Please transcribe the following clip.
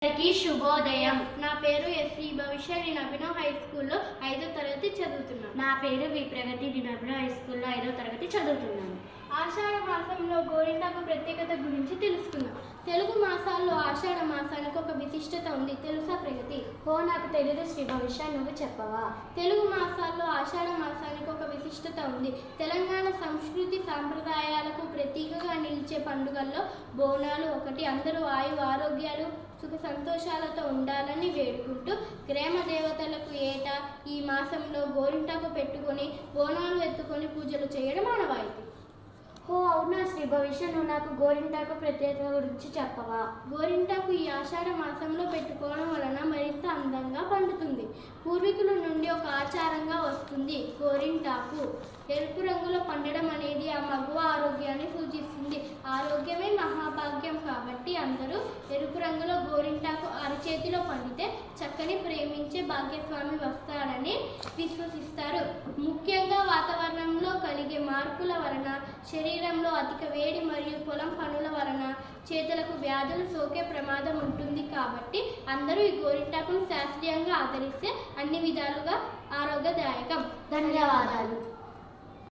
అందరికీ శుభోదయం. నా పేరు ఎస్వి భవిష్య. నేను అభినవ్ హై స్కూల్లో 5వ తరగతి చదువుతున్నాను. నా పేరు వి ప్రగతి. నేను అభినవ్ హై స్కూల్లో 5వ తరగతి చదువుతున్నాను. ఆషాఢ మాసంలో గోరింటాకు ప్రత్యేకత గురించి తెలుసుకుందాం. తెలుగు మాసాల్లో ఆషాఢ మాసానికి ఒక విశిష్టత ఉంది. తెలుసా ప్రగతి? నాకు తెలియదు శ్రీ భవిష్య, నువ్వు చెప్పవా? తెలుగు మాసాల్లో ఆషాఢ మాసానికి ఒక విశిష్టత ఉంది. తెలంగాణ సంస్కృతి సాంప్రదాయాలకు ప్రతీకగా నిలిచే పండుగల్లో బోనాలు ఒకటి. అందరూ ఆరోగ్యాలు సుఖ సంతోషాలతో ఉండాలని వేడుకుంటూ గ్రామ దేవతలకు ఏటా ఈ మాసంలో గోరింటాకు పెట్టుకొని బోనాలు ఎత్తుకొని పూజలు చేయడం ఆనవాయితీ. అవునా శ్రీ భవిష్య, నువ్వు నాకు గోరింటాకు ప్రత్యేకత గురించి చెప్పవా? గోరింటాకు ఈ ఆషాఢ మాసంలో పెట్టుకోవడం వలన మరింత అందంగా పండుతుంది. పూర్వీకుల నుండి ఒక ఆచారంగా వస్తుంది. గోరింటాకు ఎరుపు రంగులో పండడం అనేది ఆ మగువ ఆరోగ్యాన్ని సూచిస్తుంది. ఆరోగ్యమే మహాభాగ్యం కాబట్టి అందరూ ఎరుపు రంగులో గోరింటాకు అరచేతిలో పండితే చక్కని ప్రేమించే భాగ్యస్వామి వస్తాడని విశ్వసిస్తారు. ముఖ్యంగా వాతావరణంలో కలిగే మార్పుల వలన, శరీరంలో అధిక వేడి మరియు పొలం పనుల వలన చేతులకు వ్యాధులు సోకే ప్రమాదం ఉంటుంది. కాబట్టి అందరూ ఈ గోరింటాకును శాస్త్రీయంగా ఆదరిస్తే అన్ని విధాలుగా ఆరోగ్యదాయకం. ధన్యవాదాలు.